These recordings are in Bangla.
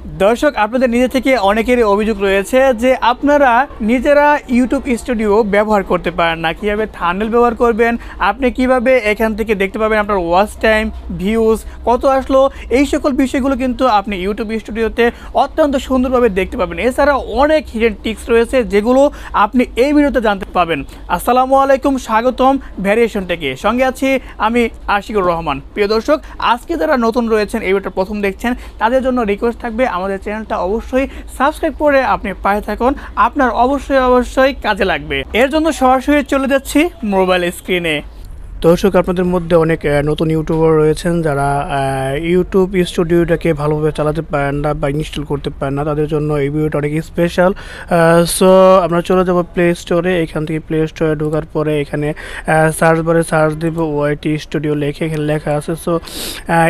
দর্শক আপনাদের নিজে থেকে অনেকেরই অভিযোগ রয়েছে যে আপনারা নিজেরা ইউটিউব স্টুডিও ব্যবহার করতে পারেন না, কীভাবে থাম্বনেল ব্যবহার করবেন, আপনি কিভাবে এখান থেকে দেখতে পাবেন আপনার ওয়াচ টাইম, ভিউজ কত আসলো, এই সকল বিষয়গুলো কিন্তু আপনি ইউটিউব স্টুডিওতে অত্যন্ত সুন্দরভাবে দেখতে পাবেন। এছাড়া অনেক হিডেন টিপস রয়েছে যেগুলো আপনি এই ভিডিওতে জানতে পাবেন। আসসালামু আলাইকুম, স্বাগতম ভ্যারিয়েশন থেকে, সঙ্গে আছি আমি আশিকুর রহমান। প্রিয় দর্শক, আজকে যারা নতুন রয়েছেন এই ভিডিওটা প্রথম দেখছেন তাদের জন্য রিকোয়েস্ট থাকবে আমাদের চ্যানেলটা অবশ্যই সাবস্ক্রাইব করে আপনি পাশে থাকুন, আপনার অবশ্যই কাজে লাগবে। এর জন্য সরাসরি চলে যাচ্ছি মোবাইল স্ক্রিনে। দর্শক, আপনাদের মধ্যে অনেক নতুন ইউটিউবার রয়েছেন যারা ইউটিউব স্টুডিওটাকে ভালোভাবে চালাতে পারেন না বা ইনস্টল করতে পারেন না, তাদের জন্য এই ভিডিওটা অনেক স্পেশাল। সো আমরা চলে যাব প্লে স্টোরে। এখান থেকে প্লে স্টোরে ঢোকার পরে এখানে সার্চ বারে সার্চ দেব ওয়াইটি স্টুডিও লেখে, এখানে লেখা আছে। সো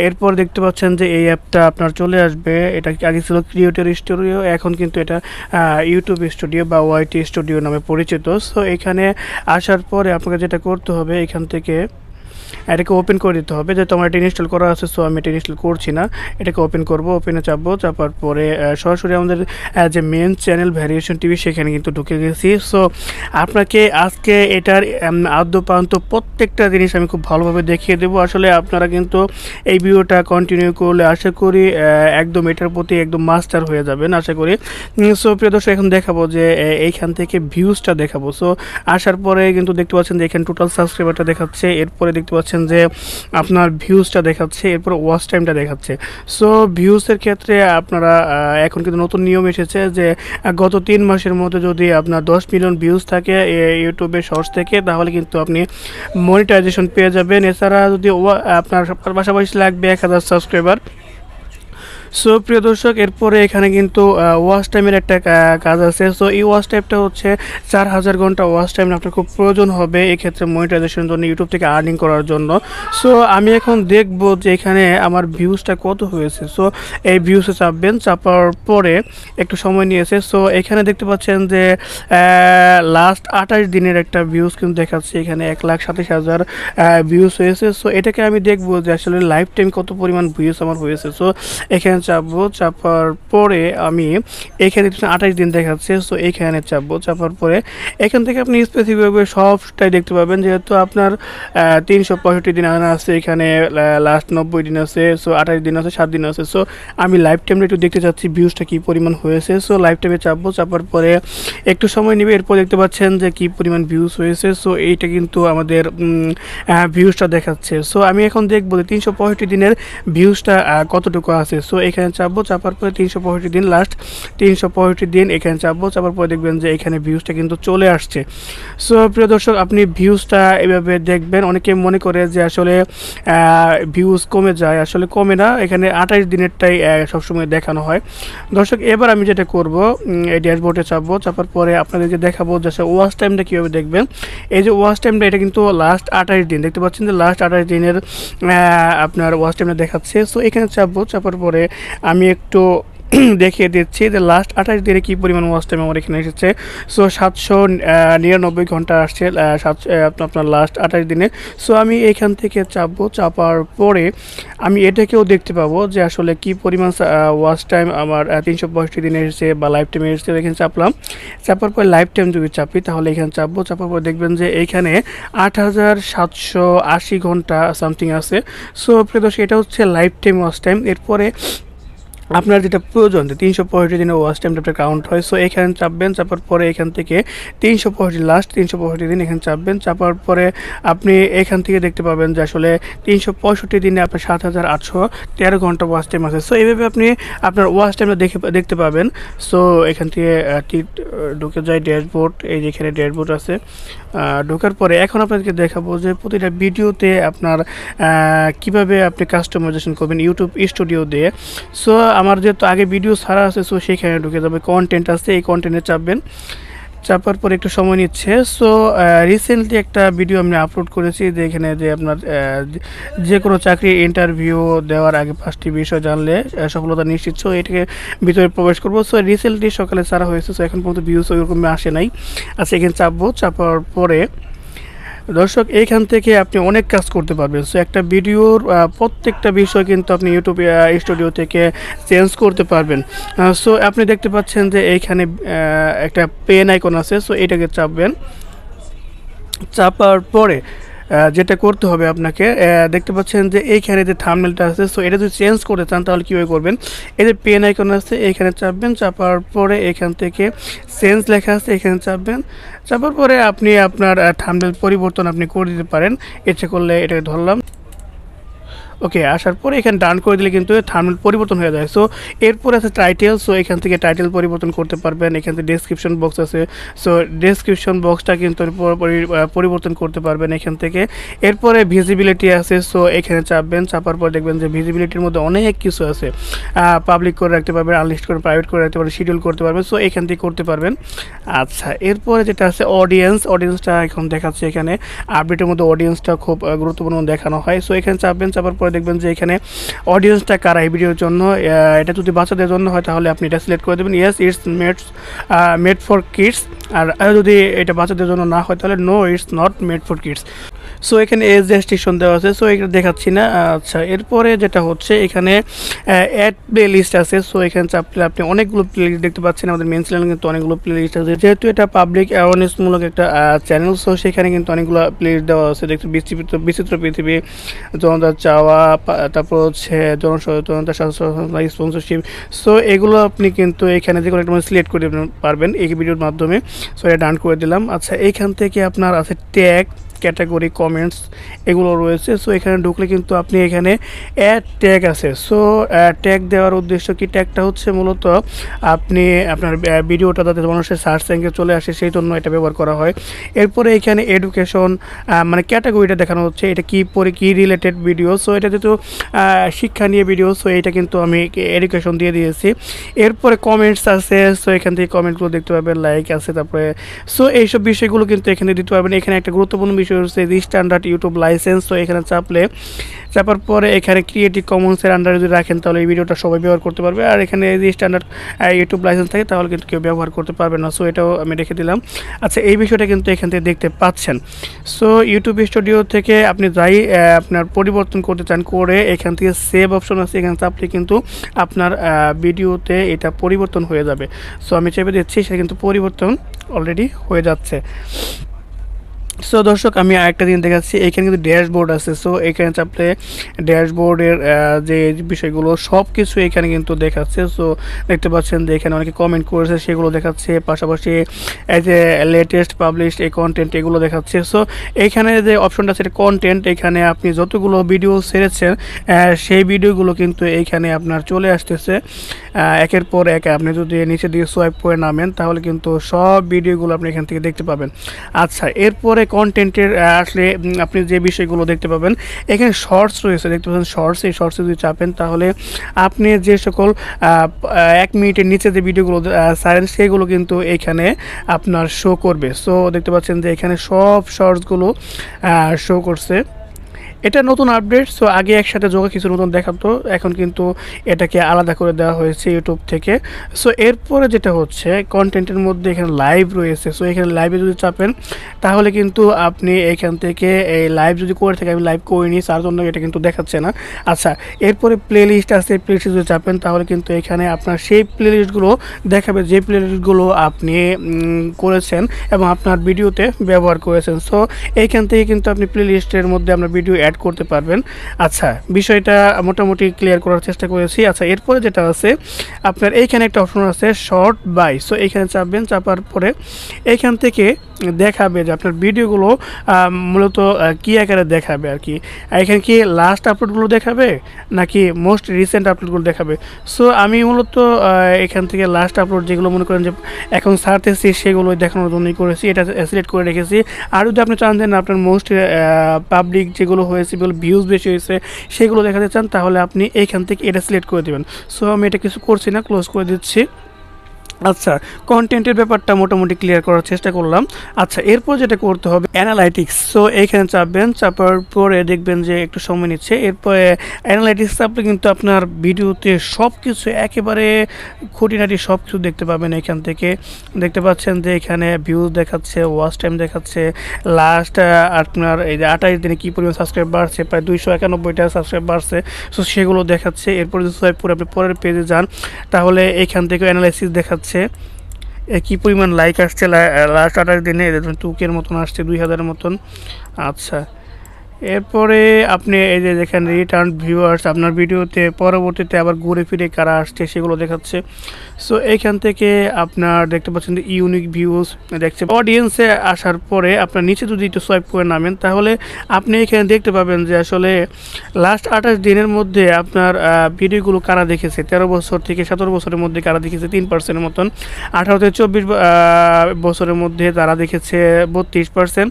এরপর দেখতে পাচ্ছেন যে এই অ্যাপটা আপনার চলে আসবে। এটা আগে ছিল ক্রিয়েটর স্টুডিও, এখন কিন্তু এটা ইউটিউব স্টুডিও বা ওয়াইটি স্টুডিও নামে পরিচিত। সো এখানে আসার পরে আপনাকে যেটা করতে হবে, এখান থেকে এটাকে ওপেন করে দিতে হবে। যেহেতু আমার এটা ইনস্টল করা আছে, সো আমি এটা ইনস্টল করছি না, এটাকে ওপেন করব। ওপেনে চাপবো, চাপার পরে সরাসরি আমাদের যে মেন চ্যানেল ভ্যারিয়েশন টিভি সেখানে কিন্তু ঢুকে গেছি। সো আপনাকে আজকে এটার আদ্যপ্রান্ত প্রত্যেকটা জিনিস আমি খুব ভালোভাবে দেখিয়ে দেবো। আসলে আপনারা কিন্তু এই ভিডিওটা কন্টিনিউ করলে আশা করি একদম এটার প্রতি একদম মাস্টার হয়ে যাবেন আশা করি। সো প্রিয় দর্শক, এখন দেখাবো যে এইখান থেকে ভিউজটা দেখাবো। সো আসার পরে কিন্তু দেখতে পাচ্ছেন যে এখানে টোটাল সাবস্ক্রাইবারটা দেখাচ্ছে, এরপরে দেখতে পাচ্ছেন যে আপনার ভিউজটা দেখাচ্ছে, এরপর ওয়াচ টাইমটা দেখাচ্ছে। সো ভিউজের ক্ষেত্রে আপনারা এখন কিন্তু নতুন নিয়ম এসেছে যে গত 3 মাসের মধ্যে যদি আপনার 10 মিলিয়ন ভিউজ থাকে ইউটিউবের শর্টস থেকে, তাহলে কিন্তু আপনি মনিটাইজেশন পেয়ে যাবেন। এছাড়া যদি আপনার পাশাপাশি লাগবে 1000 সাবস্ক্রাইবার। সো প্রিয় দর্শক, এরপরে এখানে কিন্তু ওয়াচ টাইমের একটা কাজ আছে। সো এই ওয়াচ টাইমটা হচ্ছে 4000 ঘন্টা ওয়াচ টাইম আপনার খুব প্রয়োজন হবে এক্ষেত্রে মনিটাইজেশনের জন্য, ইউটিউব থেকে আর্নিং করার জন্য। সো আমি এখন দেখব যে এখানে আমার ভিউজটা কত হয়েছে। সো এই ভিউসে চাপবেন, চাপার পরে একটু সময় নিয়েছে। সো এখানে দেখতে পাচ্ছেন যে লাস্ট 28 দিনের একটা ভিউজ কিন্তু দেখাচ্ছে, এখানে 1,27,000 ভিউজ হয়েছে। সো এটাকে আমি দেখব যে আসলে লাইফ টাইম কত পরিমাণ ভিউজ আমার হয়েছে। সো এখানে চাপবো, চাপার পরে আমি এখানে 28 দিন দেখাচ্ছে। সো এখানে চাপবো, চাপার পরে এখান থেকে আপনি স্পেসিফিকভাবে সবটাই দেখতে পাবেন। যেহেতু আপনার 365 দিন আনা আছে, এখানে লাস্ট 90 দিন আছে, সো 28 দিন আছে, 7 দিন আছে। সো আমি লাইফ টাইমটা একটু দেখতে চাচ্ছি ভিউজটা কী পরিমাণ হয়েছে। সো লাইফ টাইমে চাপবো, চাপার পরে একটু সময় নেবে, এরপর দেখতে পাচ্ছেন যে কী পরিমাণ ভিউজ হয়েছে। সো এইটা কিন্তু আমাদের ভিউজটা দেখাচ্ছে। সো আমি এখন দেখবো যে 365 দিনের ভিউজটা কতটুকু আছে। সো এখানে চাপবো, চাপার পরে 365 দিন, লাস্ট 365 দিন এখানে চাপবো, চাপার পরে দেখবেন যে এখানে ভিউজটা কিন্তু চলে আসছে। সো প্রিয় দর্শক, আপনি ভিউজটা এভাবে দেখবেন। অনেকে মনে করে যে আসলে ভিউজ কমে যায়, আসলে কমে না, এখানে 28 দিনেরটাই সবসময় দেখানো হয়। দর্শক, এবার আমি যেটা করব, এই ড্যাশবোর্ডে চাপবো, চাপার পরে আপনাদেরকে দেখাবো যে ওয়াচ টাইমটা কীভাবে দেখবেন। এই যে ওয়াচ টাইমটা, এটা কিন্তু লাস্ট 28 দিন, দেখতে পাচ্ছেন যে লাস্ট 28 দিনের আপনার ওয়াচ টাইমটা দেখাচ্ছে। সো এখানে চাপবো, চাপার পরে আমি একটু দেখিয়ে দিচ্ছি যে লাস্ট 28 দিনে কী পরিমাণ ওয়াচ টাইম আমার এখানে এসেছে। সো 799 ঘন্টা আসছে আপনার লাস্ট 28 দিনে। সো আমি এখান থেকে চাপবো, চাপার পরে আমি এটাকেও দেখতে পাবো যে আসলে কী পরিমাণ ওয়াচ টাইম আমার 365 দিনে এসেছে বা লাইফ টাইমে এসেছে। এখানে চাপলাম, চাপার পরে লাইফ টাইম যদি চাপি তাহলে এখানে চাপবো, চাপার পরে দেখবেন যে এইখানে 8780 ঘন্টা সামথিং আছে। সো প্রিয় দর্শক, এটা হচ্ছে লাইফ টাইম ওয়াচ টাইম। এরপরে আপনার যেটা প্রয়োজন যে 365 দিনের ওয়াচ টাইমটা একটা কাউন্ট হয়। সো এখানে চাপবেন, চাপার পরে এখান থেকে 365 লাস্ট 365 দিন এখানে চাপবেন, চাপার পরে আপনি এখান থেকে দেখতে পাবেন যে আসলে 365 দিনে আপনার 7813 ঘন্টা ওয়াচ টাইম আছে। সো এইভাবে আপনি আপনার ওয়াচ টাইমটা দেখতে পাবেন। সো এখান থেকে ঢুকে যায় ড্যাশবোর্ড, এই যে এখানে ড্যাশবোর্ড আছে। ঢোকার পরে এখন আপনাদেরকে দেখাবো যে প্রতিটা ভিডিওতে আপনার কিভাবে আপনি কাস্টমাইজেশন করবেন ইউটিউব স্টুডিও দিয়ে। সো আমার যেহেতু আগে ভিডিও ছাড়া আছে, সো সেখানে ঢুকে যাবে, কন্টেন্ট আছে, এই কন্টেন্টে চাপবেন, চাপার পরে একটু সময় নিচ্ছে। সো রিসেন্টলি একটা ভিডিও আমি আপলোড করেছি যেখানে যে আপনার যে কোনো চাকরি ইন্টারভিউ দেওয়ার আগে 5টি বিষয় জানলে সফলতা নিশ্চিত। সো এটাকে ভিতরে প্রবেশ করবো। সো রিসেন্টলি সকালে ছাড়া হয়েছে, সো এখন পর্যন্ত ভিউজ ওইরকম আসে নাই। আচ্ছা, এখানে চাপবো, চাপার পরে দর্শক এইখান থেকে আপনি অনেক কাজ করতে পারবেন। সো একটা ভিডিওর প্রত্যেকটা বিষয় কিন্তু আপনি ইউটিউব স্টুডিও থেকে চেঞ্জ করতে পারবেন। সো আপনি দেখতে পাচ্ছেন যে এইখানে একটা পেন আইকন আছে, সো এটাকে চাপবেন। চাপার পরে যেটা করতে হবে আপনাকে, দেখতে পাচ্ছেন যে এইখানে যে থাম্বনেলটা আছে, সো এটা যদি চেঞ্জ করতে চান তাহলে কীভাবে করবেন, এই যে পেন আইকন আছে এইখানে চাপবেন। চাপার পরে এখান থেকে চেঞ্জ লেখা আছে, এখানে চাপবেন। চাপার পরে আপনি আপনার থাম্বনেল পরিবর্তন আপনি করে দিতে পারেন। ইচ্ছে করলে এটাকে ধরলাম, ওকে, আসার পরে এখানে ডান করে দিলে কিন্তু থাম্বনেল পরিবর্তন হয়ে যায়। সো এরপরে আছে টাইটেল, সো এখান থেকে টাইটেল পরিবর্তন করতে পারবেন। এখান থেকে ডেসক্রিপশন বক্স আছে, সো ডেসক্রিপশন বক্সটা কিন্তু পরিবর্তন করতে পারবেন এখান থেকে। এরপরে ভিজিবিলিটি আছে, সো এখানে চাপবেন। চাপার পর দেখবেন যে ভিজিবিলিটির মধ্যে অনেক কিছু আছে, পাবলিক করে রাখতে পারবেন, আনলিস্ট করে প্রাইভেট করে রাখতে পারবেন, শিডিউল করতে পারবেন, সো এখান থেকে করতে পারবেন। আচ্ছা, এরপরে যেটা আছে অডিয়েন্সটা এখন দেখাচ্ছে এখানে। আপডেটের মধ্যে অডিয়েন্সটা খুব গুরুত্বপূর্ণ দেখানো হয়। সো এখানে চাপবেন। চাপার পরে দেখবেন যে এখানে অডিয়েন্সটা কারা এই ভিডিওর জন্য। এটা যদি বাচ্চাদের জন্য হয় তাহলে আপনি এটা সিলেক্ট করে দেবেন, yes it's made for kids. আর যদি এটা বাচ্চাদের জন্য না হয় তাহলে no it's not made for kids. So এখানে এজ রেস্ট্রিকশন দেওয়া আছে, সো এটা দেখাচ্ছি না। আচ্ছা, এরপরে যেটা হচ্ছে এখানে অ্যাড প্লে লিস্ট আছে, সো এখানে চাপলে আপনি অনেকগুলো প্লে লিস্ট দেখতে পাচ্ছেন। আমাদের মেন চ্যানেলে কিন্তু অনেকগুলো প্লে লিস্ট আছে, যেহেতু এটা পাবলিক অ্যাওয়ারনেসমূলক একটা চ্যানেল, সো সেখানে কিন্তু অনেকগুলো প্লে লিস্ট দেওয়া আছে। দেখতে বিচিত্র পৃথিবী, জনতার চাওয়া, তারপর হচ্ছে জনসচেতনতা, স্বাস্থ্য, স্পন্সরশিপ। সো এগুলো আপনি কিন্তু এখানে যে কোনো একটা সিলেক্ট করে পারবেন এই ভিডিওর মাধ্যমে। সো এটা ডান করে দিলাম। আচ্ছা, এইখান থেকে আপনার আছে ট্যাগ, ক্যাটাগরি, কমেন্টস, এগুলো রয়েছে। সো এখানে ঢুকলে কিন্তু আপনি এখানে অ্যাড ট্যাগ আছে। সো ট্যাগ দেওয়ার উদ্দেশ্য কি, ট্যাগটা হচ্ছে মূলত আপনি আপনার ভিডিওটা যাতে মানুষের সার্চ র্যাঙ্কে চলে আসে সেই জন্য এটা ব্যবহার করা হয়। এরপরে এখানে এডুকেশন, মানে ক্যাটাগরিটা দেখানো হচ্ছে এটা কি রিলেটেড ভিডিও। সো এটা যেহেতু শিক্ষা নিয়ে ভিডিও, সো এটা কিন্তু আমি এডুকেশন দিয়ে দিয়েছি। এরপরে কমেন্টস আছে, সো এখান থেকে কমেন্টগুলো দেখতে পাবেন, লাইক আছে, তারপরে সো এইসব বিষয়গুলো কিন্তু এখানে দিতে পারবেন। এখানে একটা গুরুত্বপূর্ণ বিষয় হচ্ছে স্ট্যান্ডার্ড ইউটিউব লাইসেন্স। তো এখানে চাপার পরে এখানে ক্রিয়েটিভ কমন্সের আন্ডারে যদি রাখেন তাহলে এই ভিডিওটা সবাই ব্যবহার করতে পারবে। আর এখানে যদি স্ট্যান্ডার্ড ইউটিউব লাইসেন্স থাকে তাহলে কিন্তু কেউ ব্যবহার করতে পারবে না। সো এটাও আমি রেখে দিলাম। আচ্ছা, এই বিষয়টা কিন্তু এখান থেকে দেখতে পাচ্ছেন। সো ইউটিউব স্টুডিও থেকে আপনি যাই আপনার পরিবর্তন করতে চান করে এখান থেকে সেভ অপশন আছে, এখানে চাপলে কিন্তু আপনার ভিডিওতে এটা পরিবর্তন হয়ে যাবে। সো আমি চেপে দিচ্ছি, সেটা কিন্তু পরিবর্তন অলরেডি হয়ে যাচ্ছে। সো দর্শক, আমি আরেকটা জিনিস দেখাচ্ছি, এখানে কিন্তু ড্যাশবোর্ড আছে। সো এখানে চাপলে ড্যাশবোর্ডের যে বিষয়গুলো সব কিছু এখানে কিন্তু দেখাচ্ছে। সো দেখতে পাচ্ছেন যে এখানে অনেকে কমেন্ট করেছে সেগুলো দেখাচ্ছে, পাশাপাশি এই যে লেটেস্ট পাবলিশড এই কন্টেন্ট এগুলো দেখাচ্ছে। সো এখানে যে অপশনটা আছে কন্টেন্ট, এখানে আপনি যতগুলো ভিডিও ছেড়েছেন সেই ভিডিওগুলো কিন্তু এইখানে আপনার চলে আসতেছে একের পর এক। আপনি যদি নিচে দিয়ে সোয়াইপ করে নামেন তাহলে কিন্তু সব ভিডিওগুলো আপনি এখান থেকে দেখতে পাবেন। আচ্ছা, এরপরে কন্টেন্টের আসলে আপনি যে বিষয়গুলো দেখতে পাবেন, এখানে শর্টস রয়েছে, দেখতে পাচ্ছেন শর্টস। এই শর্টসে যদি চাপেন তাহলে আপনি যে সকল 1 মিনিটের নিচে যে ভিডিওগুলো ছাড়েন সেগুলো কিন্তু এখানে আপনার শো করবে। সো দেখতে পাচ্ছেন যে এখানে সব শর্টসগুলো শো করছে। এটা নতুন আপডেট। সো আগে একসাথে যোগা কিছু নতুন দেখাতো, এখন কিন্তু এটাকে আলাদা করে দেওয়া হয়েছে ইউটিউব থেকে। সো এরপরে যেটা হচ্ছে কন্টেন্টের মধ্যে এখানে লাইভ রয়েছে। সো এখানে লাইভে যদি চাপেন তাহলে কিন্তু আপনি এখান থেকে এই লাইভ যদি করে থাকে, আমি লাইভ করিনি তার জন্য এটা কিন্তু দেখাচ্ছে না। আচ্ছা, এরপরে প্লে লিস্ট আছে, প্লে লিস্টে যদি চাপেন তাহলে কিন্তু এখানে আপনার সেই প্লে লিস্টগুলো দেখাবে যে প্লে লিস্টগুলো আপনি করেছেন এবং আপনার ভিডিওতে ব্যবহার করেছেন। সো এইখান থেকে কিন্তু আপনি প্লে লিস্টের মধ্যে আপনার ভিডিও অ্যাড করতে পারবেন। আচ্ছা, বিষয়টা মোটামুটি ক্লিয়ার করার চেষ্টা করেছি। আচ্ছা, এরপরে যেটা আছে আপনার এইখানে একটা অপশন আছে শর্ট বাই। সো এখানে চাপবেন। চাপার পরে এইখান থেকে দেখাবে যে আপনার ভিডিওগুলো মূলত কী আকারে দেখাবে আর কি। এখানে কি লাস্ট আপলোডগুলো দেখাবে নাকি মোস্ট রিসেন্ট আপলোডগুলো দেখাবে। সো আমি মূলত এখান থেকে লাস্ট আপলোড যেগুলো মনে করেন যে এখন ছাড়তেছি সেগুলো দেখানোর জন্যই করেছি, এটা সিলেক্ট করে রেখেছি। আর যদি আপনি চান যে আপনার মোস্ট পাবলিক যেগুলো হয়েছে, যেগুলো ভিউজ বেশি হয়েছে সেগুলো দেখাতে চান তাহলে আপনি এইখান থেকে এটা সিলেক্ট করে দেবেন। সো আমি এটা কিছু করছি না, ক্লোজ করে দিচ্ছি। আচ্ছা, কন্টেন্টের ব্যাপারটা মোটামুটি ক্লিয়ার করার চেষ্টা করলাম। আচ্ছা, এরপর যেটা করতে হবে অ্যানালাইটিক্স। সো এইখানে চাপবেন, চাপার পরে দেখবেন যে একটু সময় নিচ্ছে। এরপরে অ্যানালাইটিক্স চাপলে কিন্তু আপনার ভিডিওতে সব কিছু একেবারে খুঁটিনাটি সব কিছু দেখতে পাবেন। এখান থেকে দেখতে পাচ্ছেন যে এখানে ভিউজ দেখাচ্ছে, ওয়াচ টাইম দেখাচ্ছে, লাস্ট আপনার এই যে 28 দিনে কী পরিমাণ সাবস্ক্রাইব বাড়ছে, প্রায় 291টা সাবস্ক্রাইব বাড়ছে। সো সেগুলো দেখাচ্ছে। এরপর যদি সোয়াইপ করে আপনি পরের পেজে যান, তাহলে এখান থেকে অ্যানালাইসিস দেখাচ্ছে কী পরিমাণ লাইক আসছে লাস্ট 28 দিনে। 2K মতন আসছে, 2000-এর মতন। আচ্ছা, এরপরে আপনি এই যে দেখেন রিটার্ন ভিউয়ার্স, আপনার ভিডিওতে পরবর্তীতে আবার ঘুরে ফিরে কারা আসছে সেগুলো দেখাচ্ছে। সো এইখান থেকে আপনার দেখতে পাচ্ছেন যে ইউনিক ভিউজ দেখছে। অডিয়েন্সে আসার পরে আপনার নিচে যদি একটু সোয়াইপ করে নামেন, তাহলে আপনি এখানে দেখতে পাবেন যে আসলে লাস্ট 28 দিনের মধ্যে আপনার ভিডিওগুলো কারা দেখেছে। 13 বছর থেকে 17 বছরের মধ্যে কারা দেখেছে 3% মতন, 18 থেকে 24 বছরের মধ্যে তারা দেখেছে 32%,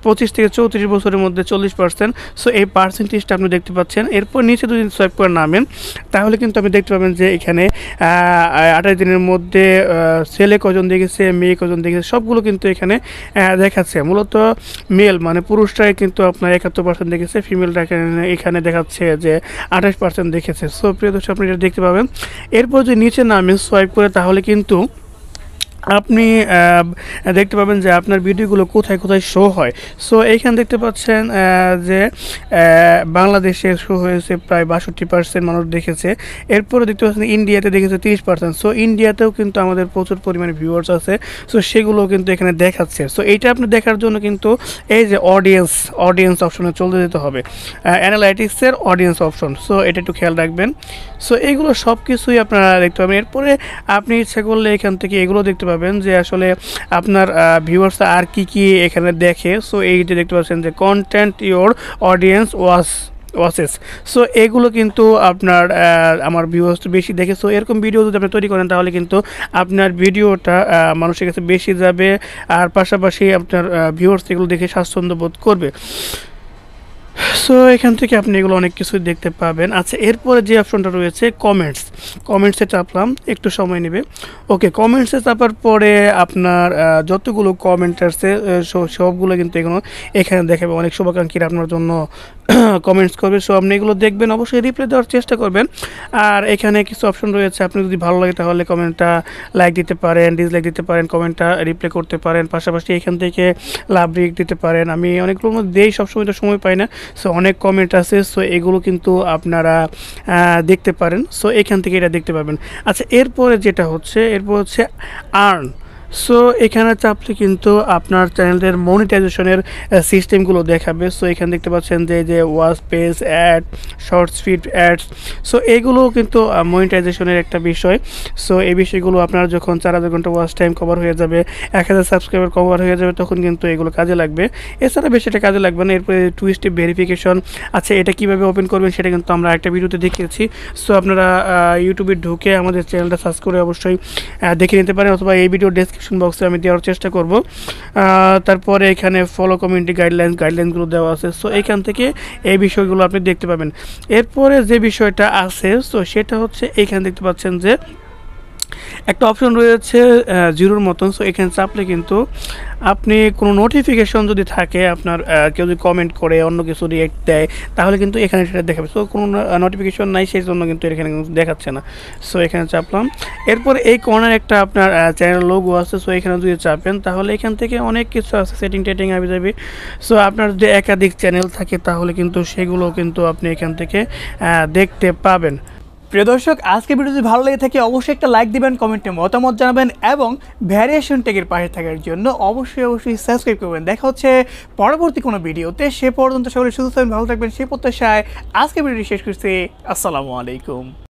25 থেকে 34 বছরের মধ্যে 40%। সো এই পার্সেন্টেজটা আপনি দেখতে পাচ্ছেন। এরপর নিচে যদি সোয়াইপ করে নামেন, তাহলে কিন্তু আপনি দেখতে পাবেন যে এখানে 28 দিনের মধ্যে ছেলে কজন দেখেছে, মেয়ে কজন দেখেছে, সবগুলো কিন্তু এখানে দেখাচ্ছে। মূলত মেল মানে পুরুষরাই কিন্তু আপনার 71% দেখেছে, ফিমেলটা এখানে দেখাচ্ছে যে 28% দেখেছে। সো প্রিয় দর্শক, আপনি এটা দেখতে পাবেন। এরপর যদি নিচে নামেন সোয়াইপ করে, তাহলে কিন্তু আপনি দেখতে পাবেন যে আপনার ভিডিওগুলো কোথায় কোথায় শো হয়। সো এইখানে দেখতে পাচ্ছেন যে বাংলাদেশে শো হয়েছে প্রায় 62% মানুষ দেখেছে। এরপরে দেখতে পাচ্ছেন ইন্ডিয়াতে দেখেছে 30%। সো ইন্ডিয়াতেও কিন্তু আমাদের প্রচুর পরিমাণে ভিউয়ার্স আছে। সো সেগুলো কিন্তু এখানে দেখাচ্ছে। সো এইটা আপনি দেখার জন্য কিন্তু এই যে অডিয়েন্স অপশনে চলে যেতে হবে, অ্যানালাইটিক্সের অডিয়েন্স অপশন। সো এটা একটু খেয়াল রাখবেন। সো এইগুলো সব কিছুই আপনারা দেখতে পাবেন। এরপরে আপনি ইচ্ছা করলে এখান থেকে এগুলো দেখতে পাবেন যে আসলে আপনার ভিউয়ার্স আর কি এখানে দেখে। সো এইটা দেখতে পাচ্ছেন যে content your audience watches. So এগুলো কিন্তু আপনার আমার ভিউয়ার্স বেশি দেখে। সো এরকম ভিডিও যদি আপনি তৈরি করেন, তাহলে কিন্তু আপনার ভিডিওটা মানুষের কাছে বেশি যাবে, আর পাশাপাশি আপনার ভিউয়ার্স এগুলো দেখে স্বাচ্ছন্দ্য বোধ করবে। সো এখান থেকে আপনি এগুলো অনেক কিছুই দেখতে পাবেন। আচ্ছা, এরপরে যে অপশনটা রয়েছে কমেন্টসে চাপলাম, একটু সময় নেবে। ওকে, কমেন্টসে চাপার পরে আপনার যতগুলো কমেন্ট আসছে সবগুলো কিন্তু এখানে দেখাবে। অনেক শুভাকাঙ্ক্ষীরা আপনার জন্য কমেন্টস করবে। সো আপনি এগুলো দেখবেন, অবশ্যই রিপ্লাই দেওয়ার চেষ্টা করবেন। আর এখানে কিছু অপশন রয়েছে, আপনি যদি ভালো লাগে তাহলে কমেন্টটা লাইক দিতে পারেন, ডিসলাইক দিতে পারেন, কমেন্টটা রিপ্লাই করতে পারেন। পাশাপাশি এখান থেকে লাভ রিক দিতে পারেন। আমি অনেকগুলোর মধ্যে দেই, সবসময় তো সময় পাই না। সো অনেক কমেন্ট আছে, সো এগুলো কিন্তু আপনারা দেখতে পারেন। সো এখান থেকে এটা দেখতে পাবেন। আচ্ছা, এরপরে হচ্ছে আর্ন। সো এখানে চাপলে কিন্তু আপনার চ্যানেলের মনিটাইজেশনের সিস্টেমগুলো দেখাবে। সো এখানে দেখতে পাচ্ছেন যে watch page ad, shorts feed ads. So এইগুলো কিন্তু মনিটাইজেশনের একটা বিষয়। সো এই বিষয়গুলো আপনার যখন 4000 ঘন্টা ওয়াচ টাইম কভার হয়ে যাবে, 1000 সাবস্ক্রাইবার কভার হয়ে যাবে, তখন কিন্তু এগুলো কাজে লাগবে। এছাড়া বেশি এটা কাজে লাগবে না। এরপরে 2 স্টেপ ভেরিফিকেশন। আচ্ছা, এটা কীভাবে ওপেন করবেন সেটা কিন্তু আমরা একটা ভিডিওতে দেখিয়েছি। সো আপনারা ইউটিউবে ঢুকে আমাদের চ্যানেলটা সার্চ করে অবশ্যই দেখে নিতে পারেন, অথবা এই ভিডিও ডেসক্রিপশন বক্সে আমি দেওয়ার চেষ্টা করব। তারপরে এখানে ফলো কমিউনিটি গাইডলাইনসগুলো দেওয়া আছে। সো এখান থেকে এই বিষয়গুলো আপনি দেখতে পাবেন। এরপরে যে বিষয়টা আছে, সো সেটা হচ্ছে এখানে দেখতে পাচ্ছেন যে একটা অপশন রয়েছে জিরোর মতন। সো এখানে চাপলে কিন্তু আপনি কোনো নোটিফিকেশন যদি থাকে, আপনার কেউ যদি কমেন্ট করে অন্য কিছু রিয়েক্ট দেয়, তাহলে কিন্তু এখানে সেটা দেখাবে। সো কোনো নোটিফিকেশন নাই, সেই জন্য কিন্তু এখানে দেখাচ্ছে না। সো এখানে চাপলাম। এরপর এই কর্নার একটা আপনার চ্যানেল লোগো আছে। সো এখানে যদি চাপেন, তাহলে এখান থেকে অনেক কিছু আছে, সেটিং আসবে যাবে। সো আপনার যদি একাধিক চ্যানেল থাকে, তাহলে কিন্তু সেগুলো কিন্তু আপনি এখান থেকে দেখতে পাবেন। প্রিয় দর্শক, আজকে ভিডিও যদি ভালো লেগে থাকে অবশ্যই একটা লাইক দিবেন, কমেন্টে মতামত জানাবেন, এবং ভ্যারিয়েশন ট্যাগের পাশে থাকার জন্য অবশ্যই সাবস্ক্রাইব করবেন। দেখা হচ্ছে পরবর্তী কোনো ভিডিওতে। সে পর্যন্ত সকলে সুস্থ থাকবেন, ভালো থাকবেন, সেই প্রত্যাশায় আজকে ভিডিওটি শেষ করছি। আসসালামু আলাইকুম।